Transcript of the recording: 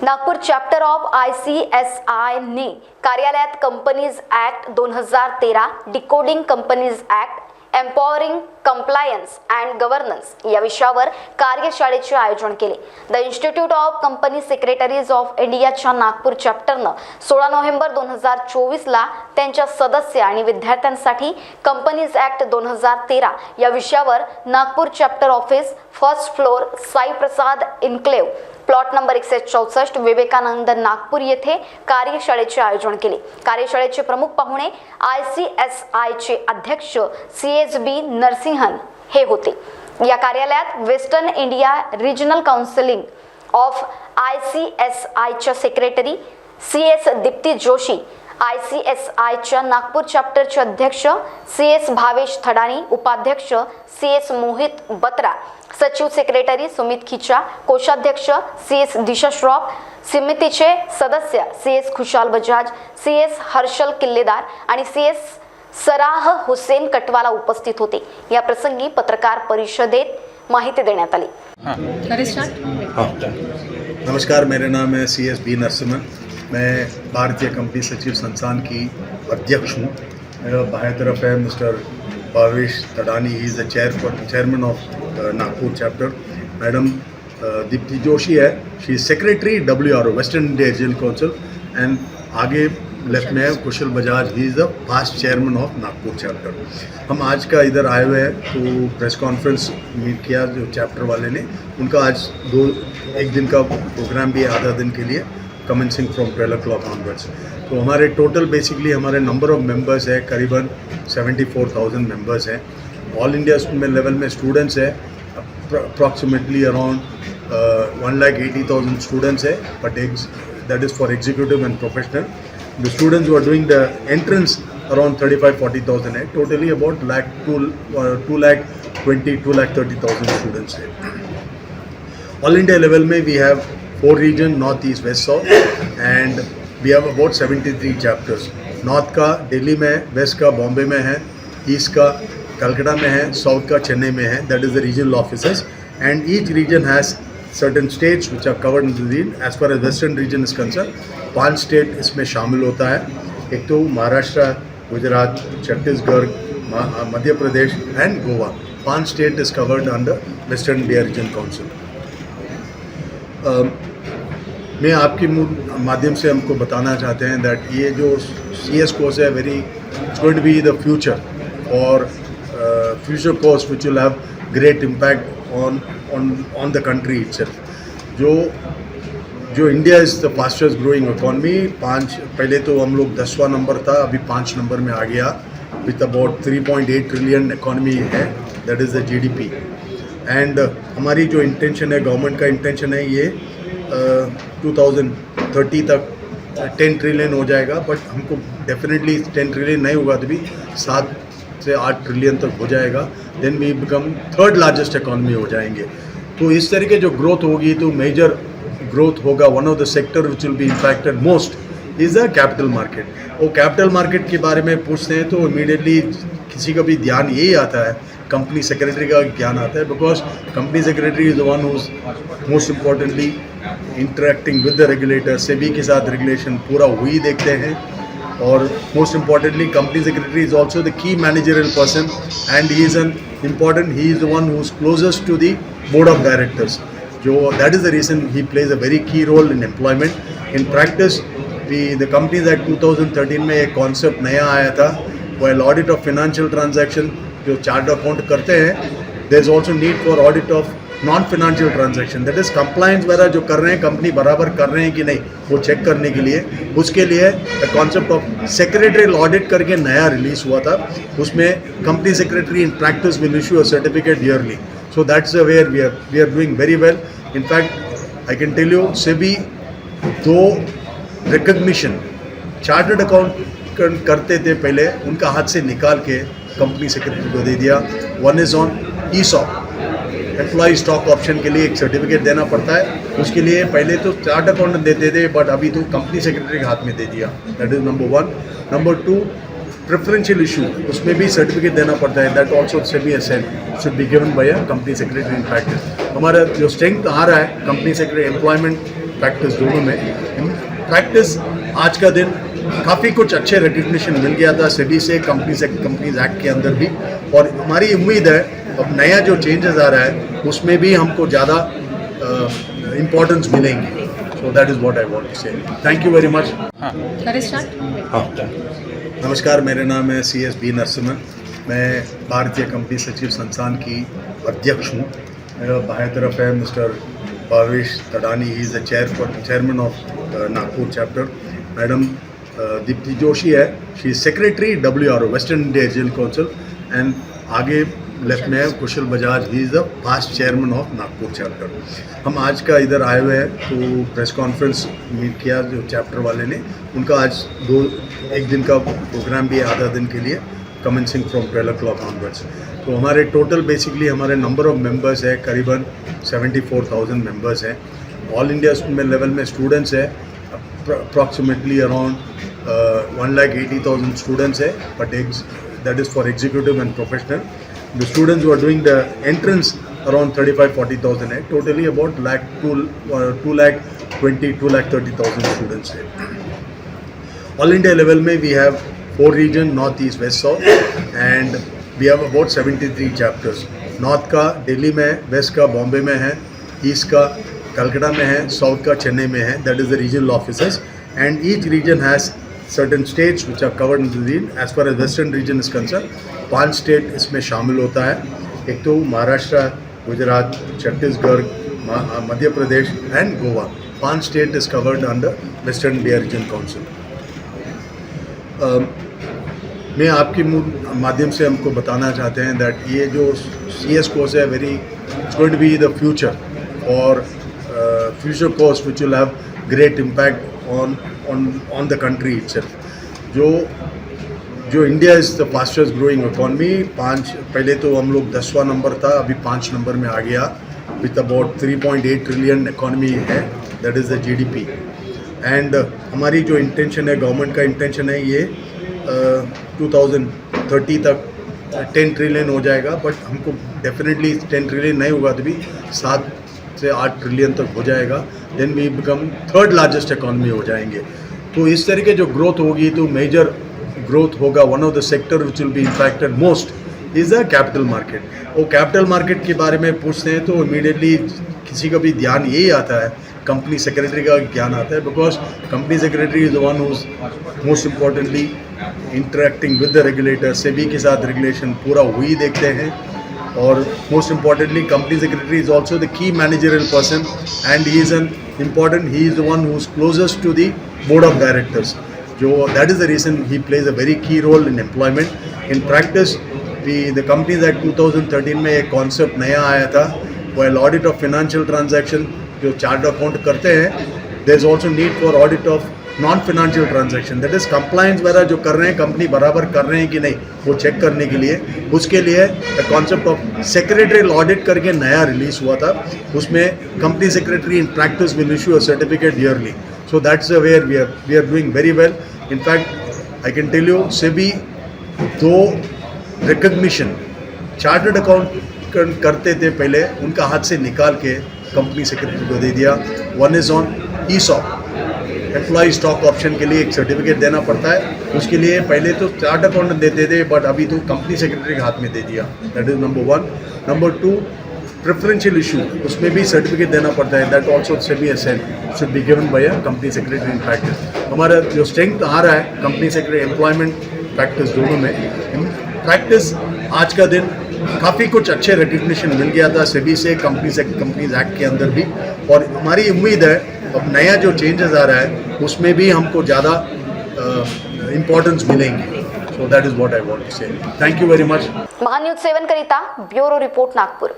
Nagpur chapter of ICSI ने कार्यालयात companies act 2013, decoding companies act, empowering compliance and governance या विषयावर कार्यशाळेचे आयोजन केले. The institute of company secretaries of इंडियाच्या नागपूर चॅप्टरनं 16 नोव्हेंबर 2024ला त्यांच्या सदस्य आणि विद्यार्थ्यांसाठी कंपनीज ॲक्ट 2013 या विषयावर Nagpur chapter office, first floor, Sai Prasad enclave, plot number 164, Vivekanand, Nagpur येथे कार्यशाळेचे आयोजन केले. कार्यशाळेचे प्रमुख पाहुणे ICSIचे अध्यक्ष CSB नरसिंहन हे होते. या कार्यालयात western India regional counselling of ICSIच्या सेक्रेटरी CS दीप्ती जोशी, ICSIच्या नागपूर चॅप्टरचे अध्यक्ष CS भावेश थडानी, उपाध्यक्ष CS मोहित बत्रा, सचिव सेक्रेटरी सुमित खिचा, कोषाध्यक्ष CS दिशा श्रॉफ, समितीचे सदस्य CS खुशाल बजाज, CS हर्षल किल्लेदार आणि CS सराह हुसेन कटवाला उपस्थित होते. या प्रसंगी पत्रकार परिषदेत माहिती देण्यात आली. नमस्कार, मेरा नाम है CSB नरसिंहन. मैं भारतीय कंपनी सचिव संस्थान की अध्यक्ष हूँ. मेरा बाएं तरफ है mister Bhavesh Thadani, he is the chairman of Nagpur chapter. Madam Dipti Joshi है, she is secretary WRO western India regional council. And आगे लेफ्ट में है Kushal Bajaj, he is the past chairman of Nagpur chapter. हम आज का इधर आए हुए हैं तो प्रेस कॉन्फ्रेंस मीट किया जो चैप्टर वाले ने. उनका आज एक दिन का प्रोग्राम भी है, आधा दिन के लिए, कमेंसिंग फ्रॉम 12 o'clock ऑनवर्ड्स. तो हमारे टोटल बेसिकली हमारे नंबर ऑफ मेंबर्स है करीबन 74,000 मेंबर्स हैं. ऑल इंडिया में लेवल में स्टूडेंट्स है अप्रॉक्सीमेटली अराउंड 1,80,000 स्टूडेंट्स है, but that is for executive and professional. The students who are doing the entrance around 35,000-40,000 है. Totally about 2,20,000-2,30,000 students है. All India level में we have 4 region, North, East, West, South, and we have about 73 chapters. North का दिल्ली में है, West का बॉम्बे में है, East का कलकत्ता में है, South का चेन्नई में है. That is the regional offices, and each region has certain states which are covered in the region. As far as Western region is concerned, 5 state इसमें शामिल होता है. एक तो Maharashtra, Gujarat, Chhattisgarh, Madhya Pradesh and Goa. 5 state is covered under western India region council. मैं आपके माध्यम से हमको बताना चाहते हैं दैट ये जो CS कोर्स है very it's going to be the future और future course which will have great impact on the country itself. जो India is the fastest growing economy. पहले तो हम लोग 10वां नंबर था, अभी 5 नंबर में आ गया विथ अबाउट 3.8 ट्रिलियन इकॉनमी है. That is the GDP. And हमारी जो इंटेंशन है, गवर्नमेंट का इंटेंशन है, ये 2030 तक 10 ट्रिलियन हो जाएगा. बट हमको डेफिनेटली 10 ट्रिलियन नहीं होगा तो भी 7 से 8 ट्रिलियन तक हो जाएगा. Then we become 3rd largest economy हो जाएंगे. तो इस तरीके जो ग्रोथ होगी तो मेजर ग्रोथ होगा. One of the sector which will be impacted most is the capital market. वो कैपिटल मार्केट के बारे में पूछते हैं तो इमीडिएटली किसी का भी ध्यान यही आता है, कंपनी सेक्रेटरी का ज्ञान आता है. Because company secretary is the one whose most importantly interacting with the regulator. SEBI के साथ रेगुलेशन पूरा हुई देखते हैं. और most importantly company secretary is also the key managerial person and he is he is the one who is closest to the board of directors. That is the reason he plays a very key role in employment. In practice, the companies act 2013 में एक concept नया आया था, while audit of financial transaction जो chart account करते हैं, there is also need for audit of non-financial transaction. That is compliance वगैरह जो कर रहे हैं कंपनी बराबर कर रहे हैं कि नहीं, वो चेक करने के लिए. उसके लिए the concept of secretarial audit करके नया रिलीज हुआ था. उसमें company secretary in practice will issue a certificate yearly. So that's where we are doing very well. In fact, I can tell you, SEBI 2 recognition chartered account करते थे पहले, उनका हाथ से निकाल के कंपनी सेक्रेटरी को दे दिया. One is on ESOP, employ stock option के लिए एक सर्टिफिकेट देना पड़ता है. उसके लिए पहले तो चार्ट अकाउंट देते थे, बट अभी तो कंपनी सेक्रेटरी के हाथ में दे दिया. That is number 1. Number 2, preferential issue, उसमें भी सर्टिफिकेट देना पड़ता है. That also SEBI has said should be given by a company secretary. In practice हमारा जो स्ट्रेंथ आ रहा है कंपनी सेक्रेटरी एम्प्लॉयमेंट प्रैक्टिस दोनों में। प्रैक्टिस आज का दिन काफ़ी कुछ अच्छे रिकग्निशन मिल गया था सेबी से, कंपनीज एक्ट के अंदर भी, और हमारी उम्मीद है अब नया जो चेंजेस आ रहा है उसमें भी हमको ज़्यादा इम्पोर्टेंस मिलेंगी। So that is what I want to say. Thank you very much. नमस्कार, मेरा नाम है CSB नरसिम्हन। मैं भारतीय कंपनी सचिव संस्थान की अध्यक्ष हूँ। मेरा बाएं तरफ है mister Bhavesh Tadani, he is the chairman of Nagpur chapter. Madam Dipti Joshi है, she is secretary WRO western India regional council. And आगे लेफ्ट में है Kushal Bajaj, he is the past chairman of Nagpur chapter. हम आज का इधर आए हुए हैं तो प्रेस कॉन्फ्रेंस मीट किया जो चैप्टर वाले ने, उनका आज एक दिन का प्रोग्राम भी है, आधा दिन के लिए, कमेंसिंग फ्रॉम 12 o'clock ऑनवर्ड्स। तो हमारे टोटल बेसिकली हमारे नंबर ऑफ मेंबर्स है करीबन 74,000 मेंबर्स हैं। ऑल इंडिया में लेवल में स्टूडेंट्स है अप्रॉक्सीमेटली अराउंड 1,80,000 स्टूडेंट्स है, but that is for executive and professional. The students who are doing the entrance around 35,000-40,000 है, totally about 2,20,000-2,30,000 students है। All India level में we have 4 region, North, East, West, South, and we have about 73 chapters। North का दिल्ली में, West का बॉम्बे में है, East का कलकत्ता में है, South का चेन्नई में है, that is the regional offices, and each region has certain states which are covered in the region। As far as western region is concerned, 5 state इसमें शामिल होता है। एक तो Maharashtra, Gujarat, Chhattisgarh, Madhya Pradesh and Goa. 5 state is covered under western India region council. मैं आपके माध्यम से हमको बताना चाहते हैं दैट ये जो CS कोर्स है very it's going to be the future और future course which will have great impact on the country itself. जो India is the fastest growing economy, पहले तो हम लोग 10वां नंबर था, अभी 5 नंबर में आ गया विथ अबाउट 3.8 ट्रिलियन इकॉनमी है, that is the GDP। And हमारी जो इंटेंशन है, गवर्नमेंट का इंटेंशन है, ये 2030 तक 10 ट्रिलियन हो जाएगा, बट हमको डेफिनेटली 10 ट्रिलियन नहीं होगा तो भी 7 से 8 ट्रिलियन तक हो जाएगा। Then we become 3rd largest economy हो जाएंगे। तो इस तरीके जो ग्रोथ होगी तो मेजर ग्रोथ होगा। One of the sector which will be impacted most is the capital market. वो कैपिटल मार्केट के बारे में पूछते हैं तो इमीडिएटली किसी का भी ध्यान यही आता है, कंपनी सेक्रेटरी का ज्ञान आता है, because company secretary is the one who is most importantly interacting with the regulator. SEBI के साथ रेगुलेशन पूरा वही देखते हैं, और most importantly company secretary is also the key managerial person and he is he is the one who is closest to the board of directors. जो that is the reason he plays a very key role in employment. In practice the companies act 2013 में एक concept नया आया था, while audit of financial transaction जो chart account करते हैं, there is also need for audit of non financial transaction, that is compliance वगैरह जो कर रहे हैं कंपनी बराबर कर रहे हैं कि नहीं, वो चेक करने के लिए, उसके लिए the concept of secretarial audit करके नया रिलीज हुआ था। उसमें company secretary in practice will issue a certificate yearly. So that's where we are doing very well. In fact, I can tell you, SEBI दो recognition चार्टर्ड अकाउंट करते थे पहले, उनका हाथ से निकाल के कंपनी सेक्रेटरी को दे दिया। One is on ESOP, employ stock option के लिए एक सर्टिफिकेट देना पड़ता है, उसके लिए पहले तो चार्ट अकाउंटेंट देते थे, बट अभी तो कंपनी सेक्रेटरी के हाथ में दे दिया। That is number 1। Number 2, preferential issue, उसमें भी सर्टिफिकेट देना पड़ता है, that also SEBI has said should be given by a company secretary in practice. हमारा जो स्ट्रेंथ आ रहा है कंपनी सेक्रेटरी एम्प्लॉयमेंट प्रैक्टिस दोनों में। प्रैक्टिस आज का दिन काफ़ी कुछ अच्छे रिकग्निशन मिल गया था सेबी से, कंपनीज एक्ट के अंदर भी, और हमारी उम्मीद है अब नया जो चेंजेस आ रहा है उसमें भी हमको ज़्यादा इम्पोर्टेंस मिलेंगी। So that is what I want to say. Thank you very much. Mahanews 7 करिता ब्युरो रिपोर्ट नागपूर।